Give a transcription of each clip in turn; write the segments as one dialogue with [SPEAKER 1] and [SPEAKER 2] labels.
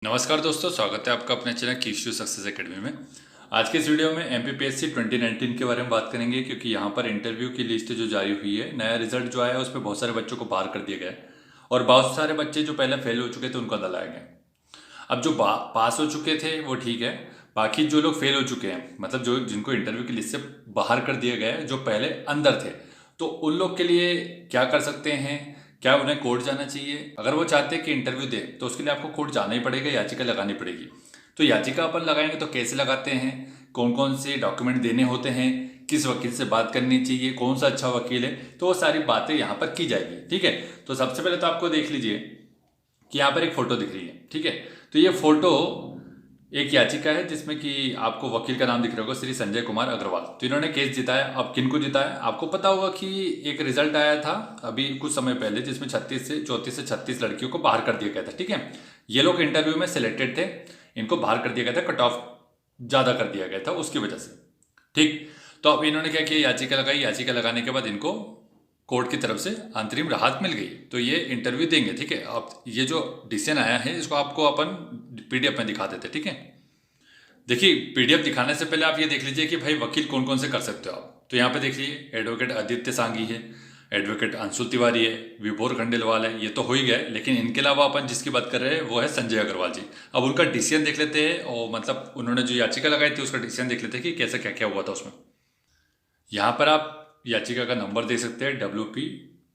[SPEAKER 1] नमस्कार दोस्तों, स्वागत है आपका अपने channel keys to success academy में। आज के इस वीडियो में एमपीपीएससी 2019 के बारे में बात करेंगे, क्योंकि यहाँ पर इंटरव्यू की लिस्ट जो जारी हुई है, नया रिजल्ट जो आया है उसमें बहुत सारे बच्चों को बाहर कर दिया गया है और बहुत सारे बच्चे जो पहले फेल हो चुके थे उनको अंदर लाया गया। अब जो पास हो चुके थे वो ठीक है, बाकी जो लोग फेल हो चुके हैं, मतलब जो जिनको इंटरव्यू की लिस्ट से बाहर कर दिया गया है, जो पहले अंदर थे, तो उन लोग के लिए क्या कर सकते हैं? क्या उन्हें कोर्ट जाना चाहिए? अगर वो चाहते हैं कि इंटरव्यू दे तो उसके लिए आपको कोर्ट जाना ही पड़ेगा, याचिका लगानी पड़ेगी। तो याचिका अपन लगाएंगे तो कैसे लगाते हैं, कौन कौन से डॉक्यूमेंट देने होते हैं, किस वकील से बात करनी चाहिए, कौन सा अच्छा वकील है, तो वो सारी बातें यहाँ पर की जाएगी। ठीक है, तो सबसे पहले तो आपको देख लीजिए कि यहाँ पर एक फोटो दिख रही है। ठीक है, तो ये फोटो एक याचिका है जिसमें कि आपको वकील का नाम दिख रहा होगा, श्री संजय कुमार अग्रवाल। तो इन्होंने केस जिताया। अब किन को जिताया? आपको पता होगा कि एक रिजल्ट आया था अभी कुछ समय पहले जिसमें 34 से 36 लड़कियों को बाहर कर दिया गया था। ठीक है, ये लोग इंटरव्यू में सिलेक्टेड थे, इनको बाहर कर दिया गया था, कट ऑफ ज़्यादा कर दिया गया था उसकी वजह से। ठीक, तो अब इन्होंने क्या किया, याचिका लगाई। याचिका लगाने के बाद इनको कोर्ट की तरफ से अंतरिम राहत मिल गई, तो ये इंटरव्यू देंगे। ठीक है, अब ये जो डिसीजन आया है इसको आपको अपन पीडीएफ में दिखा देते। ठीक है, देखिए पीडीएफ दिखाने से पहले आप ये देख लीजिए कि भाई वकील कौन कौन से कर सकते हो आप। तो यहाँ पे देखिए, एडवोकेट आदित्य सांगी है, एडवोकेट अंशुल तिवारी है, विभोर खंडेलवाल है, ये तो हो ही गए। लेकिन इनके अलावा अपन जिसकी बात कर रहे हैं वो है संजय अग्रवाल जी। अब उनका डिसीजन देख लेते हैं, और मतलब उन्होंने जो याचिका लगाई थी उसका डिसीजन देख लेते हैं कि कैसे क्या क्या हुआ था उसमें। यहाँ पर आप याचिका का नंबर देख सकते हैं, WP,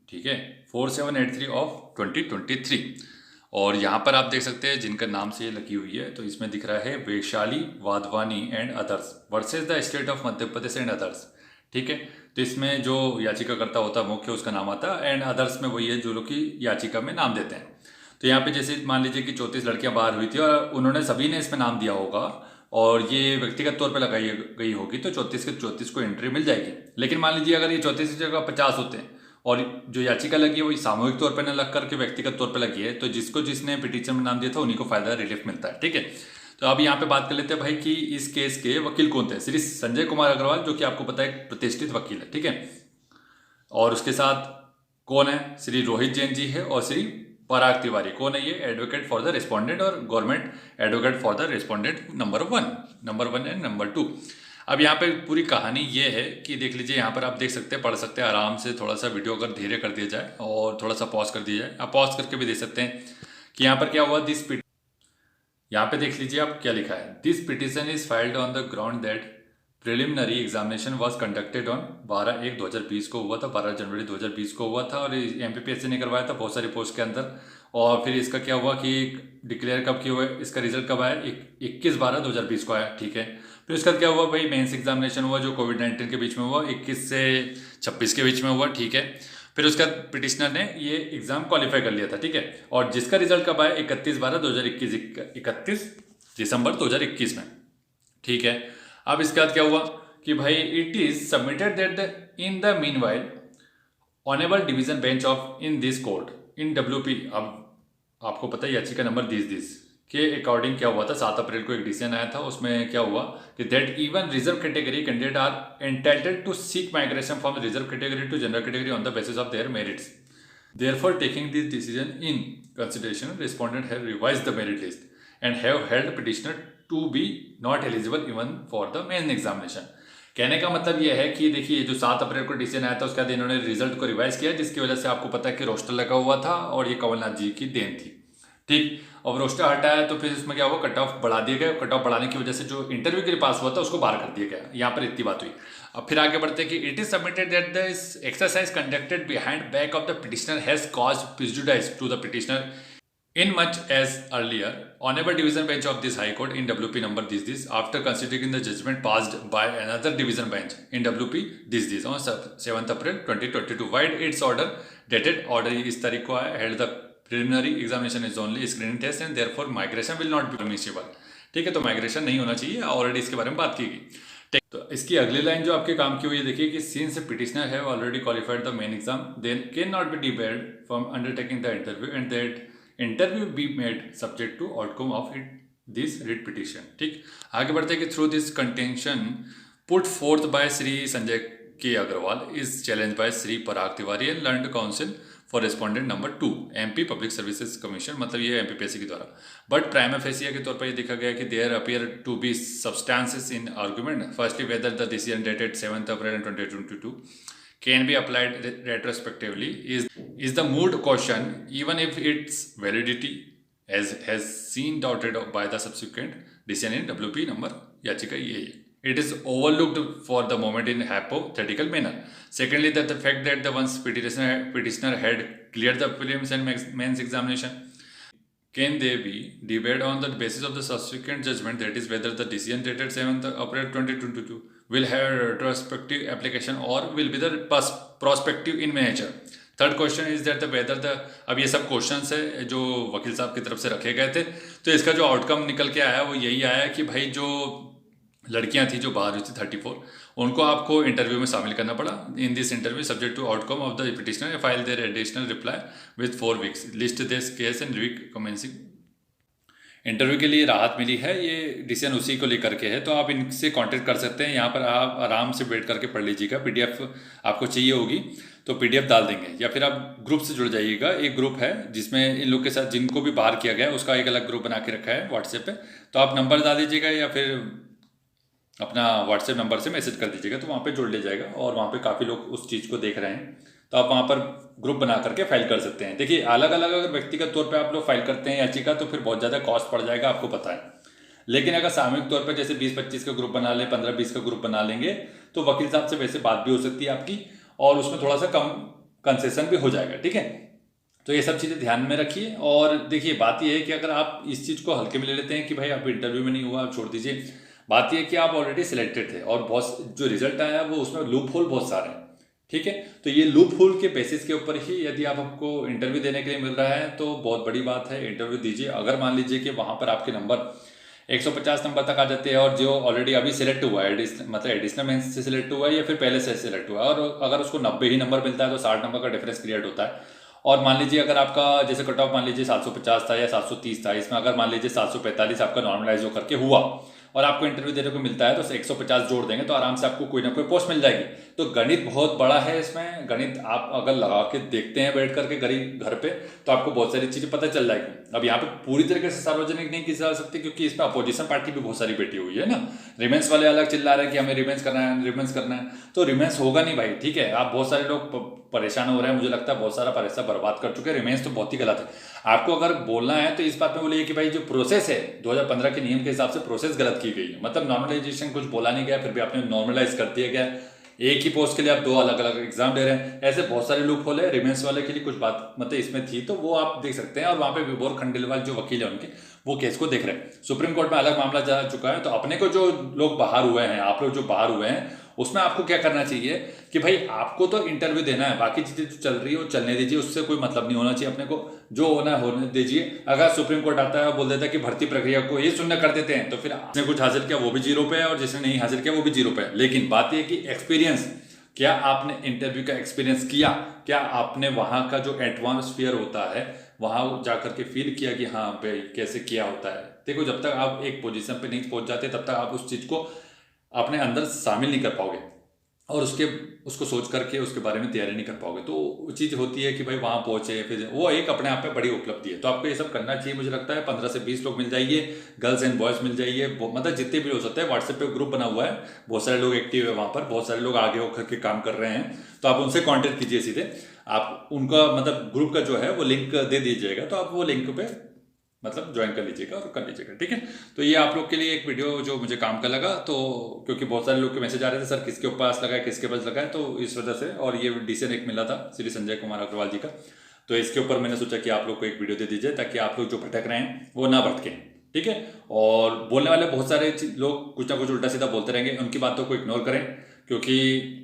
[SPEAKER 1] ठीक है, 4783 ऑफ 2023। और यहाँ पर आप देख सकते हैं जिनका नाम से ये लगी हुई है, तो इसमें दिख रहा है Vaishali Wadhwani and others versus the state of Madhya Pradesh and others. ठीक है, तो इसमें जो याचिकाकर्ता होता है मुख्य, उसका नाम आता है, एंड अदर्स में वही है जो लोग की याचिका में नाम देते हैं। तो यहाँ पे जैसे मान लीजिए कि 34 लड़कियां बाहर हुई थी और उन्होंने सभी ने इसमें नाम दिया होगा और ये व्यक्तिगत तौर पे लगाई गई होगी, तो 34 के 34 को एंट्री मिल जाएगी। लेकिन मान लीजिए अगर ये 34 की जगह 50 होते हैं और जो याचिका लगी है वो सामूहिक तौर पर न लग करके व्यक्तिगत तौर पर लगी है, तो जिसने पिटीशन में नाम दिया था उन्हीं को फायदा रिलीफ मिलता है। ठीक है, तो अब यहाँ पे बात कर लेते हैं भाई कि इस केस के वकील कौन थे। श्री संजय कुमार अग्रवाल, जो कि आपको पता है एक प्रतिष्ठित वकील है। ठीक है, और उसके साथ कौन है? श्री रोहित जैन जी है और श्री पराग तिवारी। कौन है ये? एडवोकेट फॉर द रिस्पोंडेंट और government advocate for the respondent number 1 and number 2। अब यहाँ पे पूरी कहानी ये है कि देख लीजिए, यहाँ पर आप देख सकते हैं, पढ़ सकते हैं आराम से। थोड़ा सा वीडियो अगर धीरे कर दिया जाए और थोड़ा सा पॉज कर दिया जाए, आप पॉज करके भी देख सकते हैं कि यहाँ पर क्या हुआ। यहाँ पे देख लीजिए आप क्या लिखा है। This petition is filed on the ground that preliminary examination was conducted on 12/1/2020 को हुआ था, 12 जनवरी 2020 को हुआ था, और एमपीपीएससी ने करवाया था बहुत सारी पोस्ट के अंदर। और फिर इसका क्या हुआ कि डिक्लेयर कब किया हुआ है, इसका रिजल्ट कब आया? 21/12/2020 को आया। ठीक है, फिर इसका क्या हुआ भाई, मेंस एग्जामिनेशन हुआ जो कोविड-19 के बीच में हुआ, 21 से 26 के बीच में हुआ। ठीक है, फिर उसका पिटिशनर ने ये एग्जाम क्वालिफाई कर लिया था। ठीक है, और जिसका रिजल्ट कब आया? 31/12/2021, 31 दिसंबर 2021 में। ठीक है, अब इसके बाद क्या हुआ कि भाई it is submitted that in the mean while honourable division bench of in this court in WP। अब आपको पता है याचिका नंबर दिस के अकॉर्डिंग क्या हुआ था, 7 अप्रैल को एक डिसीजन आया था। उसमें क्या हुआ कि that even reserve category candidate are entitled to seek migration from reserve category to general category on the basis of their merits. Therefore, taking this decision in consideration, respondent have revised the merit list and have held petitioner to be not eligible even for the main examination। कहने का मतलब ये है कि देखिए, जो 7 अप्रैल को decision आया था उसके बाद इन्होंने रिजल्ट को रिवाइज किया, जिसकी वजह से आपको पता है कि रोस्टर लगा हुआ था और ये कमलनाथ जी की देन थी। ठीक, अब रोस्टर हटाया तो फिर इसमें क्या हुआ, कट ऑफ बढ़ा दिया गया। कट ऑफ बढ़ाने की वजह से जो इंटरव्यू के लिए पास हुआ था उसको बाहर कर दिया गया। यहाँ पर इतनी बात हुई। अब फिर आगे बढ़ते हैं कि it is submitted that the exercise conducted behind back of the petitioner has caused prejudice to the petitioner in much as earlier honorable division bench of this high court in WP number this after considering the judgment passed by another division bench in WP this on 7th April 2022 wide its order dated order इस तारीख को आया, held the preliminary examination is only screening test and therefore migration will not be permissible। ठीक है, तो migration नहीं होना चाहिए, ऑलरेडी इसके बारे में बात की गई। तो इसकी अगली लाइन जो आपके काम की हुई है, देखिए कि since petitioner have already qualified the main exam then can not be debarred from undertaking the interview and that interview be made subject to outcome of it this writ petition. ठीक, आगे बढ़ते हैं कि through this contention put forth by Shri Sanjay K Agrawal is challenge by Shri Parag Tiwari and learned counsel for respondent number 2 MP public services commission, मतलब ये MPPSC के द्वारा। But prima fascia के तौर पर ये देखा गया कि there appear to be substances in argument. Firstly whether the decision dated 7th April 2022 can be applied retrospectively is the moot question even if its validity as has seen doubted by the subsequent decision in WP number याचिका ये है। It is overlooked for the moment in hypothetical manner. Secondly, that the fact that the once petitioner had cleared the prelims and mains examination, can they be debated on the basis of the subsequent judgment, that is whether the decision dated 7th April 2022 will have retrospective application or will be the prospective in nature. Third question is that whether the, अब ये सब questions है जो वकील साहब की तरफ से रखे गए थे, तो इसका जो आउटकम निकल के आया वो यही आया कि भाई जो लड़कियां थी जो बाहर हुई थी 34, उनको आपको इंटरव्यू में शामिल करना पड़ा। In this interview subject to outcome of the petitioner file their additional reply with 4 weeks list this case and week commencing. Interview के लिए राहत मिली है, ये डिसीजन उसी को लेकर के है, तो आप इनसे कांटेक्ट कर सकते हैं। यहाँ पर आप आराम से वेट करके पढ़ लीजिएगा। पीडीएफ आपको चाहिए होगी तो पीडीएफ डाल देंगे, या फिर आप ग्रुप से जुड़ जाइएगा। एक ग्रुप है जिसमें इन लोग के साथ जिनको भी बाहर किया गया है उसका एक अलग ग्रुप बना के रखा है व्हाट्सएप पे, तो आप नंबर डाल दीजिएगा या फिर अपना व्हाट्सएप नंबर से मैसेज कर दीजिएगा, तो वहाँ पे जुड़ ले जाएगा। और वहाँ पे काफ़ी लोग उस चीज़ को देख रहे हैं, तो आप वहाँ पर ग्रुप बना करके फाइल कर सकते हैं। देखिए अलग अलग अगर व्यक्तिगत तौर पे आप लोग फाइल करते हैं याचिका तो फिर बहुत ज़्यादा कॉस्ट पड़ जाएगा, आपको पता है। लेकिन अगर सामूहिक तौर पर जैसे 20-25 का ग्रुप बना लें, 15-20 का ग्रुप बना लेंगे, तो वकील साहब से वैसे बात भी हो सकती है आपकी, और उसमें थोड़ा सा कम कंसेशन भी हो जाएगा। ठीक है, तो ये सब चीज़ें ध्यान में रखिए। और देखिए बात ये है कि अगर आप इस चीज़ को हल्के में ले लेते हैं कि भाई आप इंटरव्यू में नहीं हुआ, आप छोड़ दीजिए, बात यह है कि आप ऑलरेडी सिलेक्टेड थे और बहुत जो रिजल्ट आया वो उसमें लूप होल बहुत सारे हैं। ठीक है, तो ये लूप होल के बेसिस के ऊपर ही यदि आपको इंटरव्यू देने के लिए मिल रहा है तो बहुत बड़ी बात है, इंटरव्यू दीजिए। अगर मान लीजिए कि वहाँ पर आपके नंबर 150 नंबर तक आ जाते हैं और जो ऑलरेडी अभी सिलेक्ट हुआ है, मतलब एडिशनल मेंस से सिलेक्ट हुआ है या फिर पहले से सिलेक्ट हुआ है, और अगर उसको 90 ही नंबर मिलता है तो 60 नंबर का डिफरेंस क्रिएट होता है। और मान लीजिए अगर आपका जैसे कट ऑफ मान लीजिए 750 था या 730 था, इसमें अगर मान लीजिए 745 आपका नॉर्मलाइज होकर के हुआ और आपको इंटरव्यू देने को मिलता है तो 150 जोड़ देंगे तो आराम से आपको कोई ना कोई पोस्ट मिल जाएगी। तो गणित बहुत बड़ा है इसमें, गणित आप अगर लगा के देखते हैं बैठ करके घर पे तो आपको बहुत सारी चीज़ें पता चल जाएगी। अब यहाँ पे पूरी तरीके से सार्वजनिक नहीं की जा सकती क्योंकि इसमें अपोजिशन पार्टी भी बहुत सारी बैठी हुई है ना। रिमेंस वाले अलग चिल्ला रहे हैं कि हमें रिमेंस करना है, रिमेंस करना है, तो रिमेंस होगा नहीं भाई। ठीक है, आप बहुत सारे लोग परेशान हो रहे हैं, मुझे लगता है बहुत सारा पैसा बर्बाद कर चुके हैं। रिमेंस तो बहुत ही गलत है। आपको अगर बोलना है तो इस बात में बोलिए कि भाई जो प्रोसेस है 2015 के नियम के हिसाब से प्रोसेस गलत की गई है, मतलब नॉर्मलाइजेशन कुछ बोला नहीं गया, फिर भी आपने नॉर्मलाइज कर दिया गया। एक ही पोस्ट के लिए आप 2 अलग अलग एग्जाम दे रहे हैं, ऐसे बहुत सारे लूप होल है। रिमेंस वाले के लिए कुछ बात मतलब इसमें थी तो वो आप देख सकते हैं। और वहाँ पे विभोर खंडेलवाल जो वकील है उनके, वो केस को देख रहे हैं। सुप्रीम कोर्ट में अलग मामला जा चुका है, तो अपने को जो लोग बाहर हुए हैं, आप लोग जो बाहर हुए हैं, उसमें आपको क्या करना चाहिए कि भाई आपको तो इंटरव्यू देना है, बाकी चीजें जो चल रही है वो चलने दीजिए, उससे कोई मतलब नहीं होना चाहिए। अपने को जो होना है होने दीजिए। अगर सुप्रीम कोर्ट आता है और बोल देता है कि भर्ती प्रक्रिया को ये शून्य कर देते हैं तो फिर जिसने कुछ हासिल किया वो भी 0 पे है और जिसने नहीं हासिल किया वो भी 0 पे है। लेकिन बात यह कि एक्सपीरियंस, क्या आपने इंटरव्यू का एक्सपीरियंस किया, क्या आपने वहाँ का जो एटमॉस्फेयर होता है वहाँ जाकर के फील किया कि हाँ भाई कैसे किया होता है। देखो जब तक आप एक पोजीशन पे नहीं पहुँच जाते तब तक आप उस चीज़ को अपने अंदर शामिल नहीं कर पाओगे और उसको सोच करके उसके बारे में तैयारी नहीं कर पाओगे। तो वो चीज़ होती है कि भाई वहाँ पहुँचे, फिर वो एक अपने आप में बड़ी उपलब्धि है। तो आपको ये सब करना चाहिए। मुझे लगता है 15 से 20 लोग मिल जाइए, गर्ल्स एंड बॉयज़ मिल जाइए, मतलब जितने भी हो सकते हैं। व्हाट्सएप पे ग्रुप बना हुआ है, बहुत सारे लोग एक्टिव है वहाँ पर, बहुत सारे लोग आगे होकर के काम कर रहे हैं, तो आप उनसे कॉन्टेक्ट कीजिए सीधे। आप उनका मतलब ग्रुप का जो है वो लिंक दे दीजिएगा, तो आप वो लिंक पे मतलब ज्वाइन कर लीजिएगा और कर लीजिएगा। ठीक है, तो ये आप लोग के लिए एक वीडियो जो मुझे काम का लगा, तो क्योंकि बहुत सारे लोग के मैसेज आ रहे थे सर किसके पास लगा है, किसके पास लगा है, तो इस वजह से। और ये डिसीजन एक मिला था श्री संजय कुमार अग्रवाल जी का, तो इसके ऊपर मैंने सोचा कि आप लोग को एक वीडियो दे दीजिए ताकि आप लोग जो भटक रहे हैं वो ना भटकें। ठीक है, और बोलने वाले बहुत सारे लोग कुछ ना कुछ उल्टा सीधा बोलते रहेंगे, उनकी बातों को इग्नोर करें, क्योंकि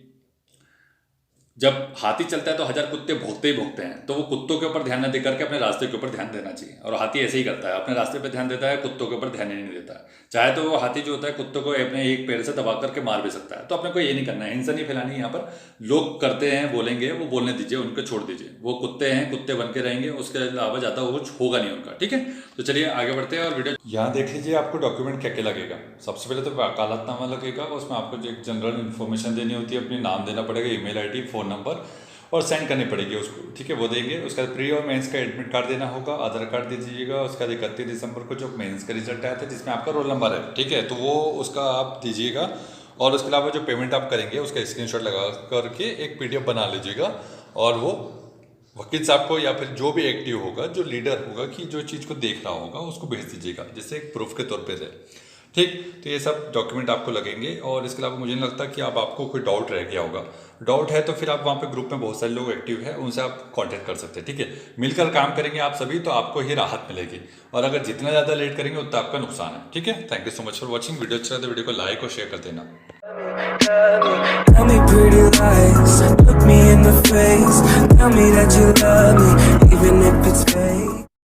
[SPEAKER 1] जब हाथी चलता है तो 1000 कुत्ते भौंकते ही भौंकते हैं। तो वो कुत्तों के ऊपर ध्यान न दे करके अपने रास्ते के ऊपर ध्यान देना चाहिए। और हाथी ऐसे ही करता है, अपने रास्ते पे ध्यान देता है, कुत्तों के ऊपर ध्यान ही नहीं देता है। चाहे तो वो हाथी जो होता है कुत्तों को अपने एक पैर से दबा करके मार भी सकता है। तो अपने को ये नहीं करना है, हिंसा नहीं फैलानी है। यहाँ पर लोग करते हैं, बोलेंगे, वो बोलने दीजिए, उनको छोड़ दीजिए। वो कुत्ते हैं, कुत्ते बन के रहेंगे, उसके अलावा ज़्यादा वो कुछ होगा नहीं उनका। ठीक है, तो चलिए आगे बढ़ते हैं। और वीडियो यहाँ देख लीजिए, आपको डॉक्यूमेंट क्या क्या लगेगा। सबसे पहले तो वकालतनामा लगेगा, उसमें आपको जो एक जनरल इन्फॉर्मेशन देनी होती है, अपनी नाम देना पड़ेगा, ईमेल ID, फ़ोन नंबर, और सेंड करनी पड़ेगी उसको, ठीक है, वो देंगे। उसके बाद प्री और मेंस का एडमिट कार्ड देना होगा, आधार कार्ड दे दीजिएगा। उसके बाद 31 दिसंबर को जो मेंस का रिजल्ट आया था जिसमें आपका रोल नंबर है, ठीक है, तो वो उसका आप दीजिएगा। और उसके अलावा जो पेमेंट आप करेंगे उसका स्क्रीनशॉट लगा करके एक PDF बना लीजिएगा और वो वकील साहब को या फिर जो भी एक्टिव होगा, जो लीडर होगा कि जो चीज़ को देख रहा होगा, उसको भेज दीजिएगा, जैसे एक प्रूफ के तौर पे है, ठीक। तो ये सब डॉक्यूमेंट आपको लगेंगे। और इसके अलावा मुझे नहीं लगता कि आपको कोई डाउट रह गया होगा। डाउट है तो फिर आप वहाँ पे ग्रुप में बहुत सारे लोग एक्टिव हैं, उनसे आप कांटेक्ट कर सकते हैं, ठीक है। मिलकर काम करेंगे आप सभी तो आपको ही राहत मिलेगी, और अगर जितना ज़्यादा लेट करेंगे उतना आपका नुकसान है, ठीक है। Thank you so much for watching. Video अच्छा लगा तो वीडियो को लाइक और शेयर कर देना।
[SPEAKER 2] Tell me pretty lies, look me in the face, tell me that you love me, even if it's fake.